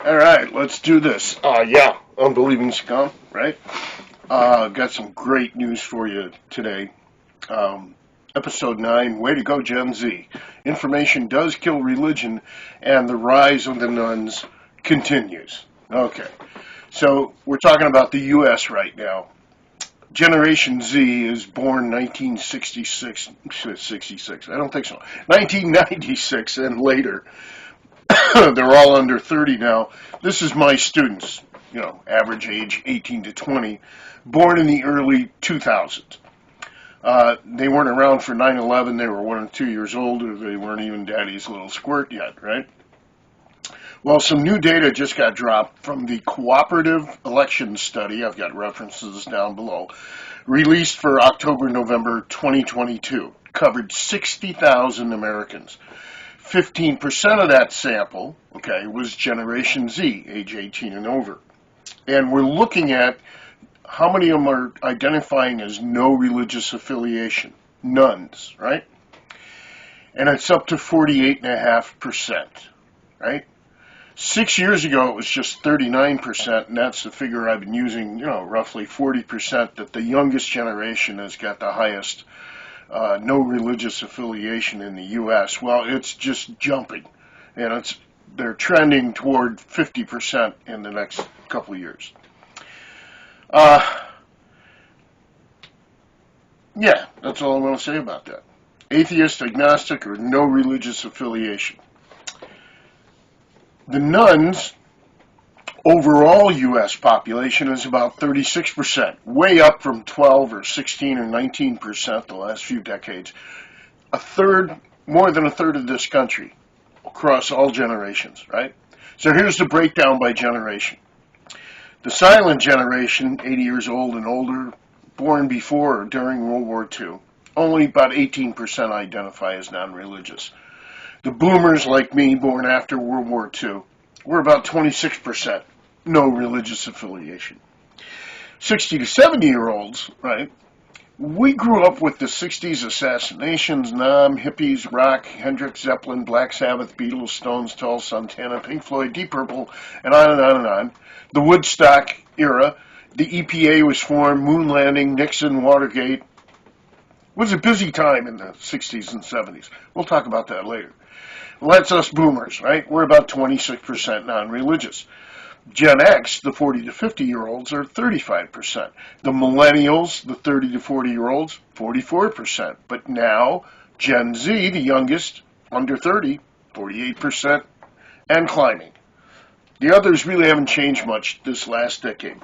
All right, let's do this. Yeah, unbelieving scum, right? Got some great news for you today. Um, Episode 9, Way to Go Gen Z. Information does kill religion, and the rise of the nuns continues. Okay, so we're talking about the U.S. right now. Generation Z is born 1966, 66, I don't think so, 1996 and later. They're all under 30 now. This is my students, average age 18 to 20, born in the early 2000s. They weren't around for 9/11. They were 1 or 2 years old, or they weren't even daddy's little squirt yet, right? Well, some new data just got dropped from the Cooperative Elections Study. I've got references down below, released for October-November 2022. Covered 60,000 Americans. 15% of that sample, okay, was Generation Z, age 18 and over. And we're looking at how many of them are identifying as no religious affiliation, nuns, right? And it's up to 48.5%, right? 6 years ago, it was just 39%, and that's the figure I've been using, roughly 40%, that the youngest generation has got the highest no religious affiliation in the U.S. Well, it's just jumping, and they're trending toward 50% in the next couple of years. Yeah, that's all I want to say about that. Atheist, agnostic, or no religious affiliation. The nuns, overall U.S. population is about 36%, way up from 12 or 16 or 19% the last few decades. More than a third of this country across all generations, right? So here's the breakdown by generation. The silent generation, 80 years old and older, born before or during World War II, only about 18% identify as non-religious. The boomers, like me, born after World War II, were about 26% no religious affiliation. 60 to 70-year-olds, right? We grew up with the 60s assassinations, Nam, hippies, rock, Hendrix, Zeppelin, Black Sabbath, Beatles, Stones, Tull, Santana, Pink Floyd, Deep Purple, and on and on and on. The Woodstock era, the EPA was formed, moon landing, Nixon, Watergate. It was a busy time in the 60s and 70s. We'll talk about that later. Well, that's us boomers, right? We're about 26% non-religious. Gen X, the 40 to 50-year-olds, are 35%. The millennials, the 30 to 40-year-olds, 44%. But now, Gen Z, the youngest, under 30, 48%, and climbing. The others really haven't changed much this last decade.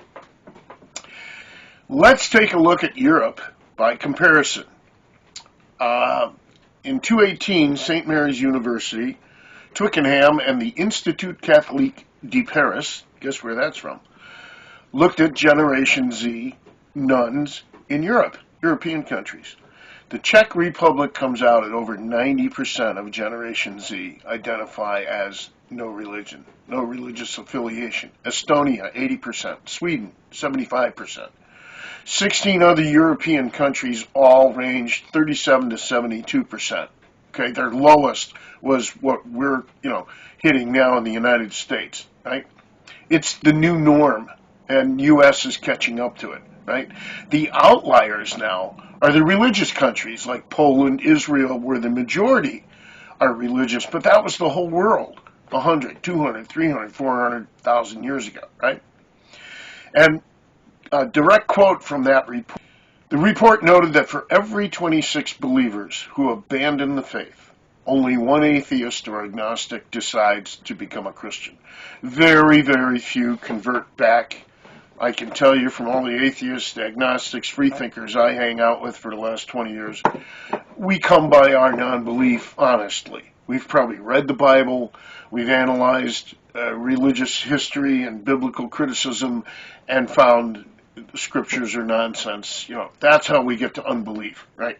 Let's take a look at Europe by comparison. In 2018, St. Mary's University, Twickenham, and the Institut Catholique de Paris, guess where that's from, looked at Generation Z nuns in Europe, European countries. The Czech Republic comes out at over 90% of Generation Z identify as no religion, no religious affiliation. Estonia, 80%. Sweden, 75%. 16 other European countries all ranged 37 to 72%. Okay, their lowest was what we're, hitting now in the United States, right? It's the new norm, and U.S. is catching up to it, right? The outliers now are the religious countries like Poland, Israel, where the majority are religious, but that was the whole world 100, 200, 300, 400,000 years ago, right? And a direct quote from that report. The report noted that for every 26 believers who abandon the faith, only one atheist or agnostic decides to become a Christian. Very, very few convert back. I can tell you from all the atheists, agnostics, freethinkers I hang out with for the last 20 years, we come by our non-belief honestly. We've probably read the Bible, we've analyzed religious history and biblical criticism, and found the scriptures are nonsense. That's how we get to unbelief, right?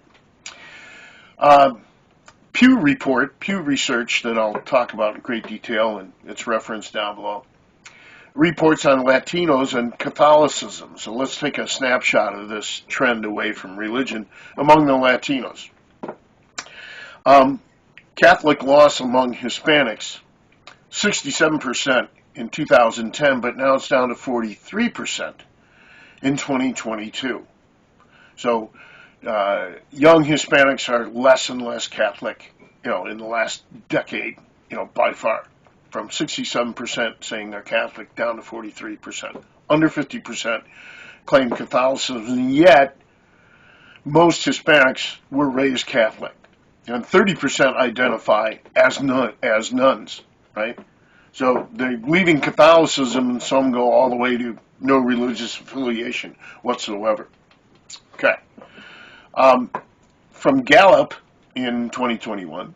Pew Research that I'll talk about in great detail, and it's referenced down below, reports on Latinos and Catholicism. So let's take a snapshot of this trend away from religion among the Latinos. Catholic loss among Hispanics, 67% in 2010, but now it's down to 43% in 2022. So young Hispanics are less and less Catholic, in the last decade, by far. From 67% saying they're Catholic down to 43%. Under 50% claim Catholicism, yet most Hispanics were raised Catholic. And 30% identify as nuns, right? So they're leaving Catholicism, and some go all the way to no religious affiliation whatsoever. Okay. From Gallup in 2021,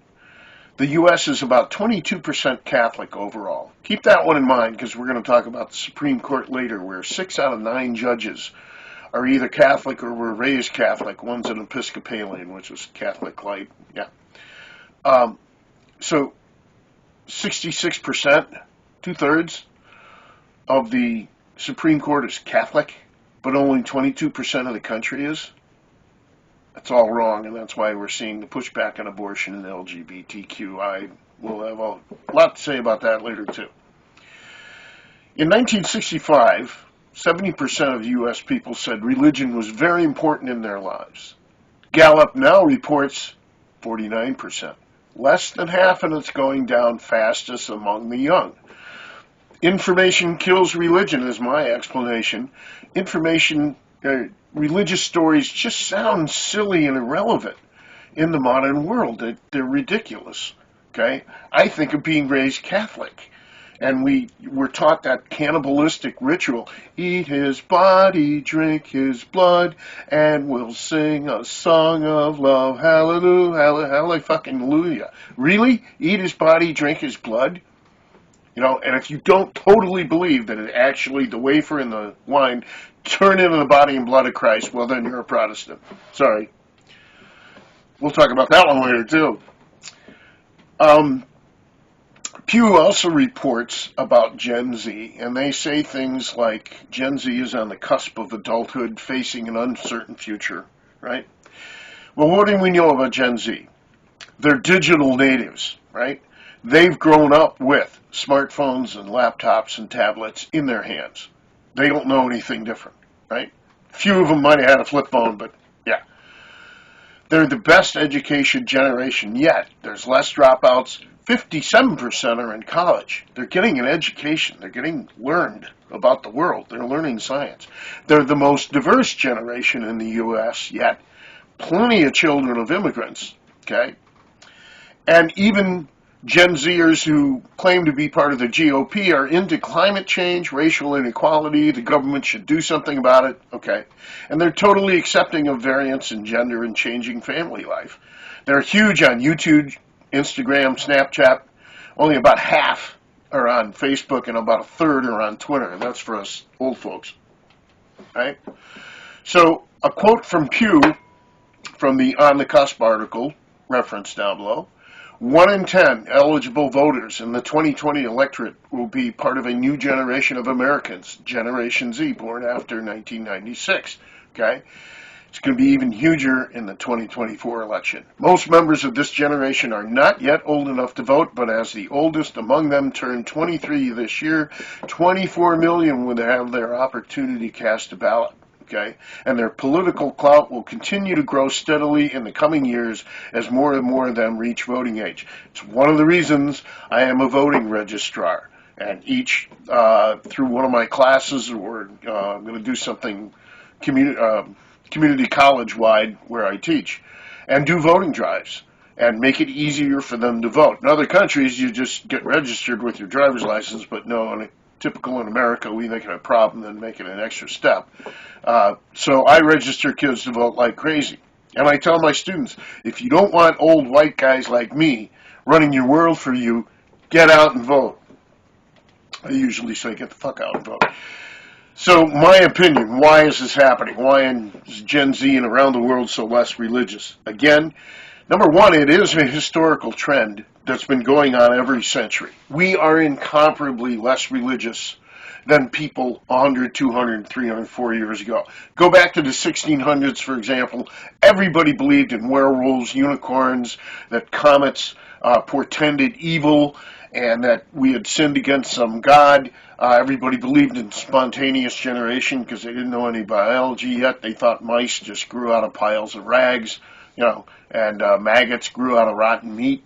the U.S. is about 22% Catholic overall. Keep that one in mind, because we're going to talk about the Supreme Court later, where 6 out of 9 judges are either Catholic or were raised Catholic. One's an Episcopalian, which was Catholic light. Yeah. So 66%, 2/3 of the Supreme Court is Catholic, but only 22% of the country is. That's all wrong, and that's why we're seeing the pushback on abortion and LGBTQ. I will have a lot to say about that later, too. In 1965, 70% of U.S. people said religion was very important in their lives. Gallup now reports 49%. Less than half, and it's going down fastest among the young. Information kills religion is my explanation. Religious stories just sound silly and irrelevant in the modern world. They're ridiculous. Okay? I think of being raised Catholic, and we were taught that cannibalistic ritual: eat his body, drink his blood, and we'll sing a song of love. Hallelujah, hallelujah. Really? Eat his body, drink his blood? And if you don't totally believe that it actually, the wafer and the wine turn into the body and blood of Christ, well, then you're a Protestant. Sorry. We'll talk about that one later, too. Pew also reports about Gen Z, and they say things like Gen Z is on the cusp of adulthood, facing an uncertain future, right? Well, what do we know about Gen Z? They're digital natives, right? They've grown up with smartphones and laptops and tablets in their hands. They don't know anything different, right? Few of them might have had a flip phone, but yeah. They're the best education generation yet. There's less dropouts. 57% are in college. They're getting an education. They're getting learned about the world. They're learning science. They're the most diverse generation in the U.S. yet. Plenty of children of immigrants, okay? And even Gen Zers who claim to be part of the GOP are into climate change, racial inequality, the government should do something about it, okay? And they're totally accepting of variance in gender and changing family life. They're huge on YouTube, Instagram, Snapchat. Only about half are on Facebook, and about a third are on Twitter, and that's for us old folks, right? So a quote from Pew from the On the Cusp article, referenced down below: 1 in 10 eligible voters in the 2020 electorate will be part of a new generation of Americans, Generation Z, born after 1996, okay? It's going to be even huger in the 2024 election. Most members of this generation are not yet old enough to vote, but as the oldest among them turn 23 this year, 24 million would have their opportunity to cast a ballot. Okay, and their political clout will continue to grow steadily in the coming years as more and more of them reach voting age. It's one of the reasons I am a voting registrar, and each through one of my classes, or I'm going to do something community college-wide where I teach, and do voting drives and make it easier for them to vote. In other countries, you just get registered with your driver's license, but no, typical in America, we make it a problem and make it an extra step. So I register kids to vote like crazy. And I tell my students, if you don't want old white guys like me running your world for you, get out and vote. I usually say get the fuck out and vote. So my opinion, why is this happening? Why is Gen Z and around the world so less religious? Again, number one, it is a historical trend that's been going on every century. We are incomparably less religious than people 100, 200, 300, 400 years ago. Go back to the 1600s, for example. Everybody believed in werewolves, unicorns, that comets portended evil, and that we had sinned against some god. Everybody believed in spontaneous generation because they didn't know any biology yet. They thought mice just grew out of piles of rags, and maggots grew out of rotten meat,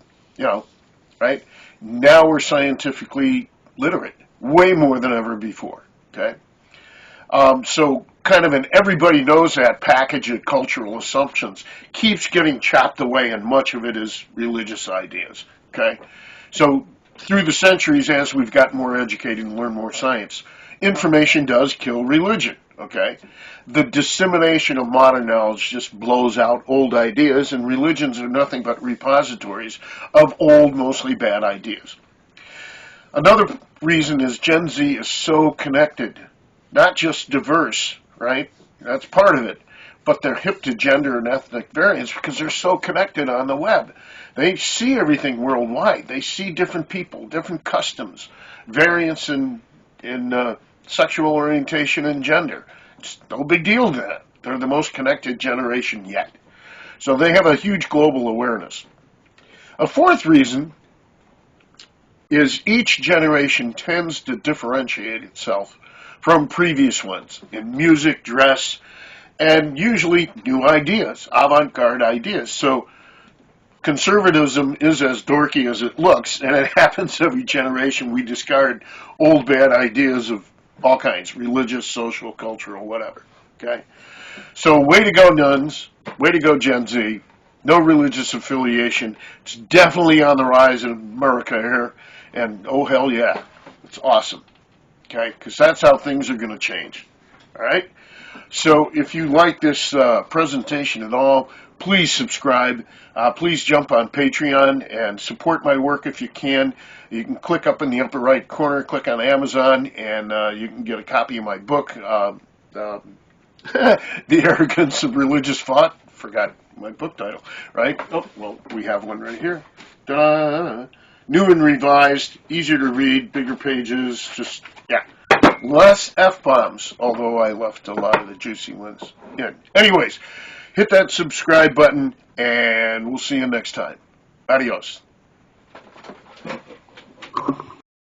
right? Now we're scientifically literate, way more than ever before, okay? So kind of an everybody knows that package of cultural assumptions keeps getting chopped away, and much of it is religious ideas, okay? So through the centuries, as we've gotten more educated and learned more science, information does kill religion, okay? The dissemination of modern knowledge just blows out old ideas, and religions are nothing but repositories of old, mostly bad ideas. Another reason is Gen Z is so connected, not just diverse, right? That's part of it. But they're hip to gender and ethnic variance because they're so connected on the web. They see everything worldwide. They see different people, different customs, variance in sexual orientation and gender. It's no big deal to them. They're the most connected generation yet. So they have a huge global awareness. A fourth reason is each generation tends to differentiate itself from previous ones in music, dress, and usually new ideas, avant-garde ideas. So conservatism is as dorky as it looks, and it happens every generation. We discard old bad ideas of all kinds, religious, social, cultural, whatever. Okay? So way to go, nuns. Way to go, Gen Z. No religious affiliation. It's definitely on the rise in America here, and oh hell yeah, it's awesome. Okay? Because that's how things are going to change. All right? So if you like this presentation at all, please subscribe. Please jump on Patreon and support my work if you can. You can click up in the upper right corner, click on Amazon, and you can get a copy of my book, The Arrogance of Religious Thought. Forgot my book title, right? Oh, well, we have one right here. Ta-da. New and revised, easier to read, bigger pages, just, yeah. Less F-bombs, although I left a lot of the juicy ones in. Anyways, hit that subscribe button, and we'll see you next time. Adios.